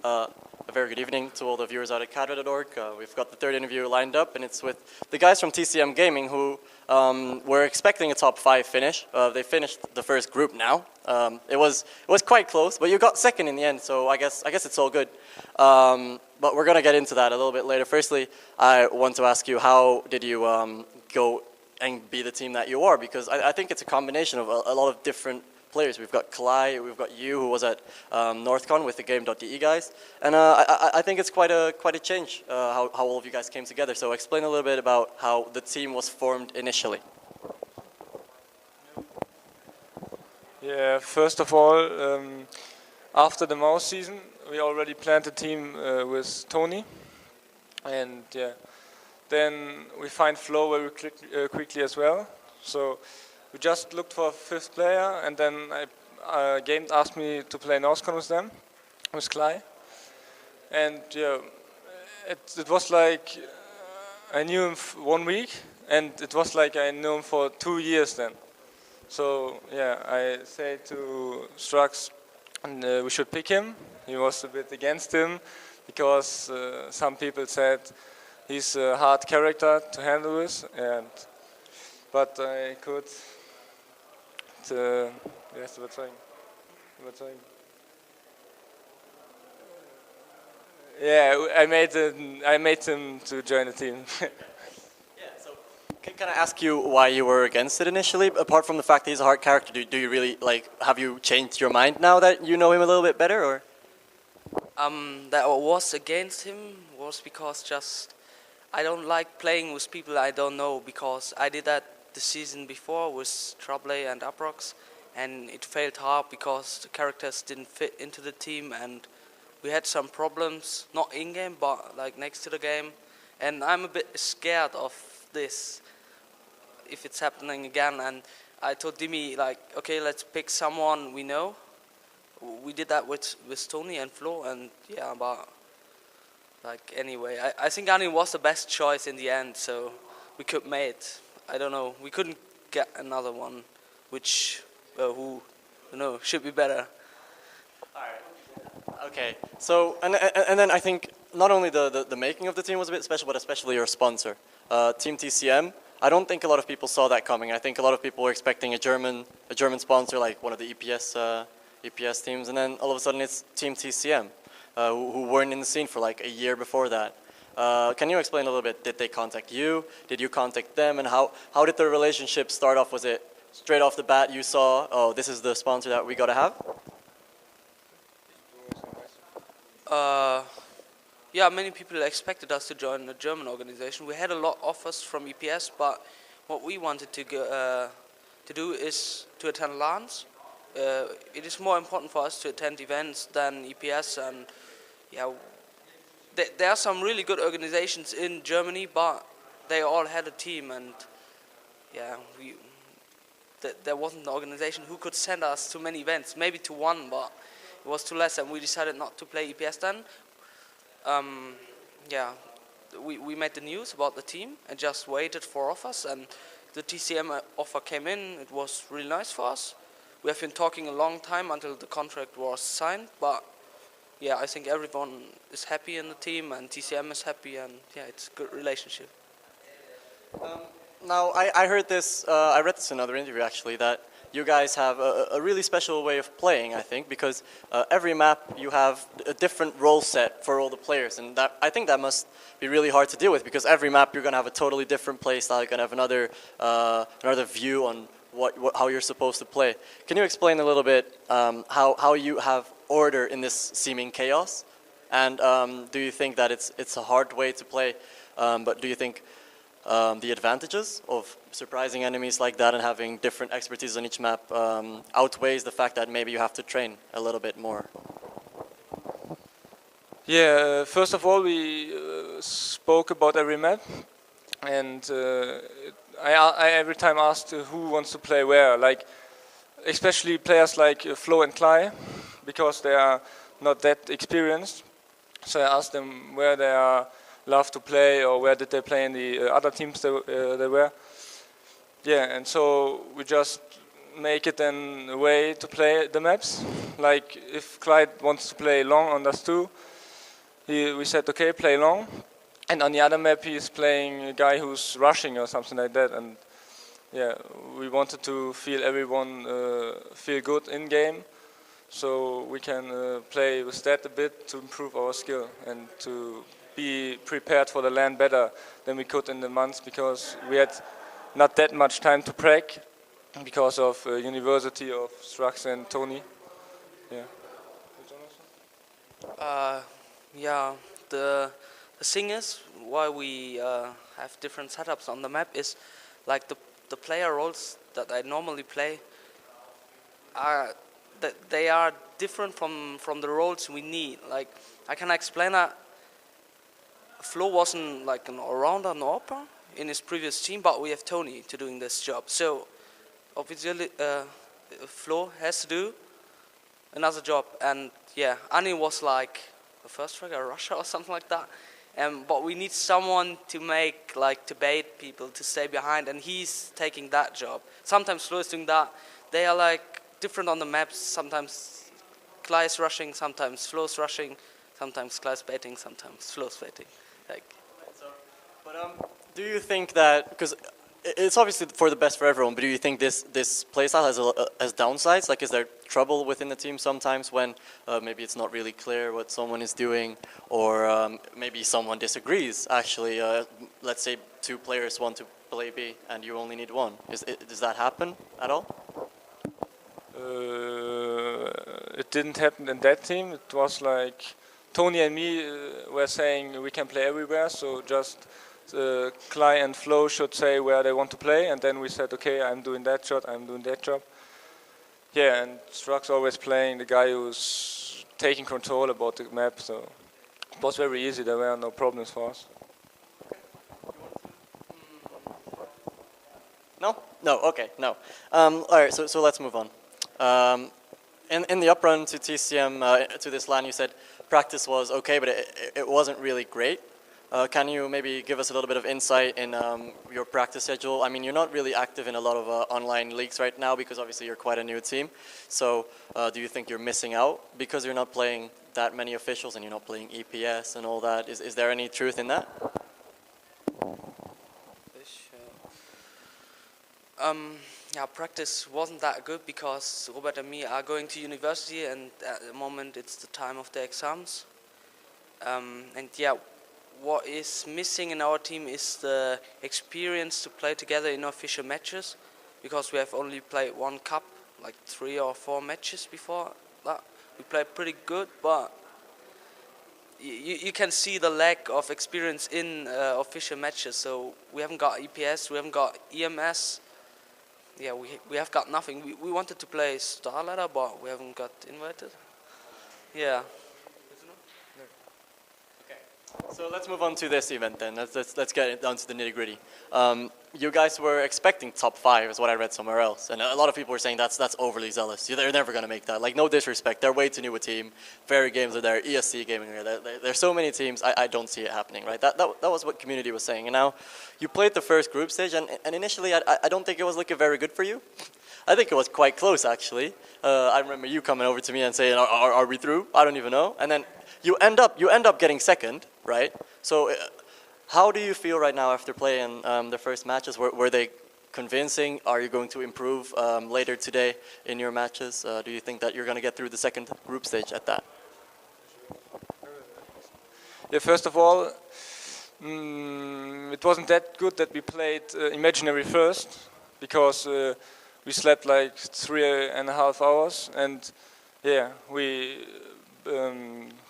A very good evening to all the viewers out at cadre.org. We've got the third interview lined up, and it's with the guys from TCM Gaming who were expecting a top 5 finish. They finished the first group now. It was quite close, but you got second in the end, so I guess it's all good. But we're gonna get into that a little bit later. Firstly, I want to ask you, how did you go and be the team that you are? Because I think it's a combination of a lot of different players. We've got Kalai, we've got you, who was at NorthCon with the Game.de guys, and I think it's quite a change how all of you guys came together. So explain a little bit about how the team was formed initially. Yeah, first of all, after the mouse season, we already planned a team with Tony, and yeah, then we find flow very quickly as well. So we just looked for a 5th player, and then Game asked me to play NorthCon with them, with Klai. And yeah, it was like I knew him 1 week, and it was like I knew him for 2 years then. So yeah, I said to Strux, and we should pick him. He was a bit against him, because some people said he's a hard character to handle with, but I could. Wie heißt überzeugen? Yeah, I made him to join the team. Yeah, so can I ask you why you were against it initially? Apart from the fact that he's a hard character, do you really have you changed your mind now that you know him a little bit better, or? That I was against him was because just I don't like playing with people I don't know, because I did that the season before with Trouble and Uprox, and it failed hard because the characters didn't fit into the team, and we had some problems, not in-game but like next to the game, and I'm a bit scared of this if it's happening again. And I told Dimi, like, okay, let's pick someone we know. We did that with Tony and Flo, and yeah, but like anyway, I think Ani was the best choice in the end, so we could mate. I don't know, we couldn't get another one, which, who, should be better. Alright. Okay, so, and then I think not only the making of the team was a bit special, but especially your sponsor. Team TCM, I don't think a lot of people saw that coming. I think a lot of people were expecting a German sponsor, like one of the EPS teams, and then all of a sudden it's Team TCM, who weren't in the scene for like a year before that. Can you explain a little bit? Did they contact you? Did you contact them? And how did the relationship start off? Was it straight off the bat you saw, oh, this is the sponsor that we gotta have? Yeah, many people expected us to join a German organization. We had a lot of offers from EPS, but what we wanted to do is to attend LANs. It is more important for us to attend events than EPS, and yeah. There are some really good organizations in Germany, but they all had a team, and yeah, there wasn't an organization who could send us to many events, maybe to one, but it was too less, and we decided not to play EPS then. Yeah, we made the news about the team and just waited for offers, and the TCM offer came in. It was really nice for us. We have been talking a long time until the contract was signed, but yeah, I think everyone is happy in the team, and TCM is happy, and yeah, it's a good relationship. Now, I heard this, I read this in another interview actually, that you guys have a really special way of playing, I think, because every map you have a different role set for all the players, and I think that must be really hard to deal with, because every map you're going to have a totally different play style, you're going to have another view on how you're supposed to play. Can you explain a little bit how you have order in this seeming chaos, and do you think that it's a hard way to play, but do you think the advantages of surprising enemies like that and having different expertise on each map outweighs the fact that maybe you have to train a little bit more? Yeah, first of all, we spoke about every map, and I every time asked who wants to play where, like especially players like Flo and Klai, because they are not that experienced. So I asked them where they love to play, or where did they play in the other teams they were. Yeah, and so we just make it a way to play the maps. Like if Clyde wants to play long on Dust 2, we said, okay, play long. And on the other map, he's playing a guy who's rushing or something like that. And yeah, we wanted to feel everyone feel good in game, so we can play with that a bit to improve our skill and to be prepared for the LAN better than we could in the months, because we had not that much time to practice because of university of Strux and Tony. Yeah. Yeah, the thing is why we have different setups on the map is like the player roles that I normally play are that they are different from the roles we need. Like I can explain that Flo wasn't like an all-rounder AWPer in his previous team, but we have Tony to doing this job. So obviously Flo has to do another job, and yeah, Ani was like the first trigger Russia or something like that. But we need someone to make, like, to bait people to stay behind, and he's taking that job. Sometimes Flo is doing that. They are like different on the maps. Sometimes Klai is rushing, sometimes Flo's rushing, sometimes Klai's baiting, sometimes Flo's baiting. Like. But do you think that, because it's obviously for the best for everyone, but do you think this playstyle has downsides? Like, is there trouble within the team sometimes when maybe it's not really clear what someone is doing, or maybe someone disagrees? Actually, let's say 2 players want to play B and you only need 1. Does that happen at all? It didn't happen in that team. It was like Tony and me were saying we can play everywhere, so just Klai and Flo should say where they want to play, and then we said, okay, I'm doing that shot, I'm doing that job. Yeah, and Strux always playing the guy who's taking control about the map, so it was very easy. There were no problems for us. No? No, okay, no. All right, so let's move on. In the up run to TCM, to this LAN, you said practice was okay, but it wasn't really great. Can you maybe give us a little bit of insight in your practice schedule? I mean, you're not really active in a lot of online leagues right now because obviously you're quite a new team. So do you think you're missing out because you're not playing that many officials and you're not playing EPS and all that? Is there any truth in that? Yeah, practice wasn't that good because Robert and me are going to university, and at the moment it's the time of the exams. And yeah, what is missing in our team is the experience to play together in official matches, because we have only played 1 cup, like 3 or 4 matches before that. We played pretty good, but you can see the lack of experience in official matches. So we haven't got EPS, we haven't got EMS. Yeah, we have got nothing. We wanted to play Star Ladder, but we haven't got invited. Yeah. So let's move on to this event then. Let's get it down to the nitty gritty. You guys were expecting top 5 is what I read somewhere else, and a lot of people were saying that's overly zealous. They're never going to make that. Like, no disrespect, they're way too new a team. Fairy Games are there, ESC Gaming are there. There's so many teams. I don't see it happening, right? That was what community was saying. And now you played the first group stage, and initially I don't think it was looking very good for you. I think it was quite close actually. I remember you coming over to me and saying, "Are we through?" I don't even know. And then you end up getting second, right? So how do you feel right now after playing the first matches? Were they convincing? Are you going to improve later today in your matches? Do you think that you're going to get through the second group stage at that? Yeah, first of all, it wasn't that good that we played Imaginary first, because we slept like 3.5 hours, and yeah, we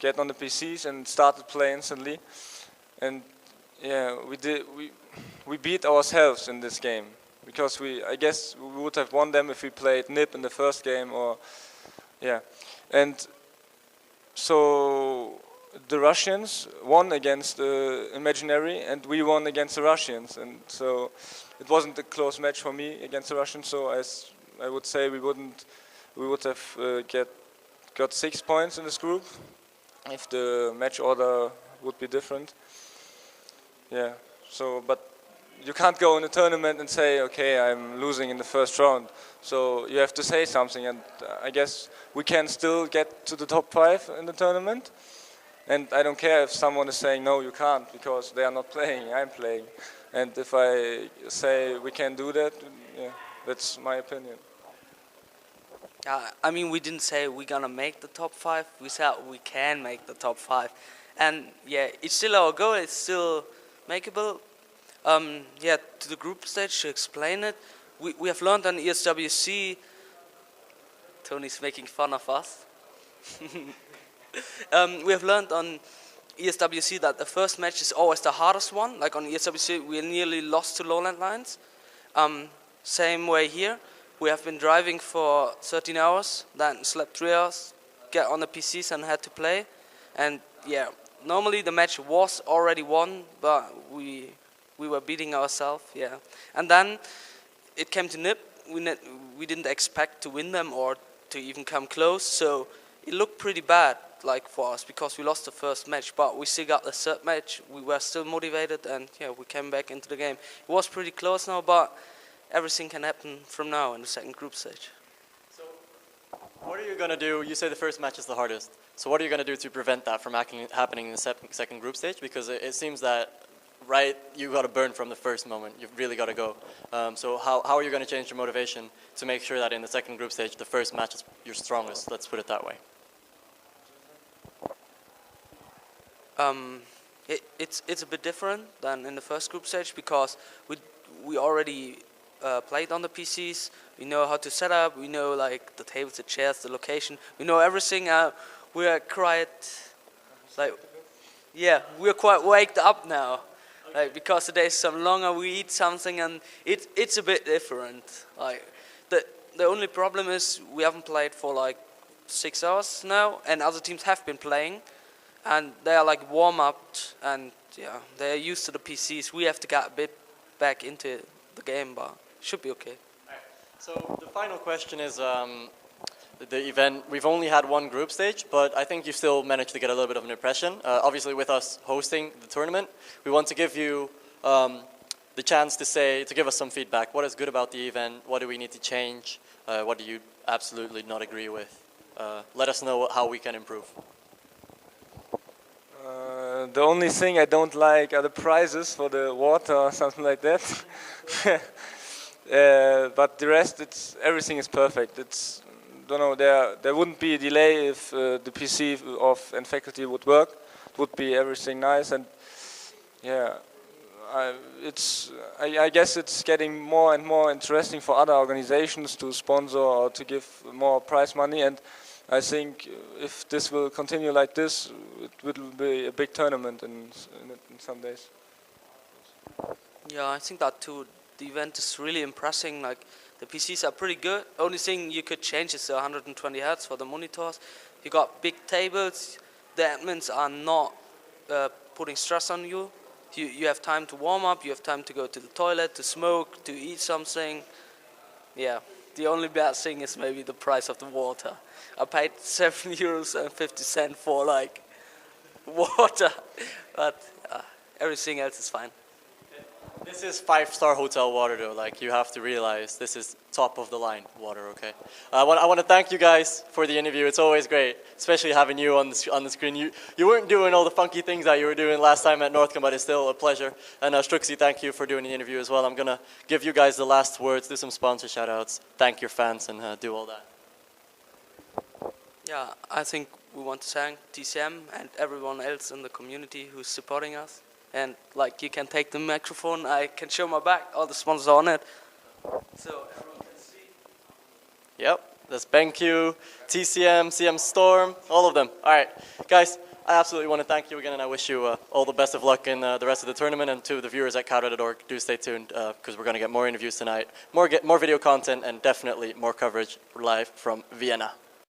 get on the PCs and started playing instantly, and yeah, we beat ourselves in this game, because I guess we would have won them if we played NIP in the first game, or yeah, and so the Russians won against Imaginary, and we won against the Russians, and so it wasn't a close match for me against the Russians. So as I would say, we would have got 6 points in this group if the match order would be different. Yeah. So, but you can't go in a tournament and say, okay, I'm losing in the first round. So you have to say something, and I guess we can still get to the top 5 in the tournament. And I don't care if someone is saying, no, you can't, because they are not playing, I'm playing. And if I say we can do that, yeah, that's my opinion. I mean, we didn't say we're gonna make the top 5. We said we can make the top 5, and yeah, it's still our goal. It's still makeable. Yeah, to the group stage to explain it, we have learned on ESWC. Tony's making fun of us. We have learned on ESWC that the first match is always the hardest one. Like on ESWC, we nearly lost to Lowland Lions. Same way here. We have been driving for 13 hours, then slept 3 hours, get on the PCs and had to play. And yeah, normally the match was already won, but we were beating ourselves, yeah. And then it came to NIP. We didn't expect to win them or to even come close, so it looked pretty bad, like for us, because we lost the first match, but we still got the third match. We were still motivated, and yeah, we came back into the game. It was pretty close now, but everything can happen from now in the second group stage. So, what are you going to do? You say the first match is the hardest. So what are you going to do to prevent that from happening in the second group stage? Because it seems that, right, you got to burn from the first moment. You've really got to go. So how are you going to change your motivation to make sure that in the second group stage, the first match is your strongest? Let's put it that way. It's a bit different than in the first group stage because we already played on the PCs. We know how to set up. We know like the tables, the chairs, the location. We know everything. We are quite like, yeah, we are quite waked up now. Like because the days some longer, we eat something and it's a bit different. Like the only problem is we haven't played for like 6 hours now, and other teams have been playing, and they are like warm up and yeah, they are used to the PCs. We have to get a bit back into the game, but should be okay. So the final question is the event. We've only had one group stage, but I think you still managed to get a little bit of an impression. Obviously, with us hosting the tournament, we want to give you the chance to give us some feedback. What is good about the event? What do we need to change? What do you absolutely not agree with? Let us know how we can improve. The only thing I don't like are the prizes for the water or something like that. But the rest, everything is perfect. Don't know, there wouldn't be a delay if the PC and faculty would work. It would be everything nice, and yeah, I guess it's getting more and more interesting for other organizations to sponsor or to give more prize money, and I think if this will continue like this, it will be a big tournament in some days. Yeah, I think that too. The event is really impressing. Like the PCs are pretty good. Only thing you could change is the 120 Hz for the monitors. You got big tables. The admins are not putting stress on you. You have time to warm up. You have time to go to the toilet, to smoke, to eat something. Yeah. The only bad thing is maybe the price of the water. I paid €7.50 for like water, but everything else is fine. This is 5-star hotel water though, like you have to realize this is top of the line water, okay? I want to thank you guys for the interview. It's always great, especially having you on the screen. You weren't doing all the funky things that you were doing last time at Northcombe, but it's still a pleasure. And Struxy, thank you for doing the interview as well. I'm going to give you guys the last words, do some sponsor shout-outs, thank your fans, and do all that. Yeah, I think we want to thank TCM and everyone else in the community who's supporting us. And like you can take the microphone, I can show my back, all the sponsors on it. So everyone can see. Yep, that's BenQ, TCM, CM Storm, all of them. All right, guys, I absolutely want to thank you again, and I wish you all the best of luck in the rest of the tournament. And to the viewers at Catz.org, do stay tuned because we're going to get more interviews tonight, more video content, and definitely more coverage live from Vienna.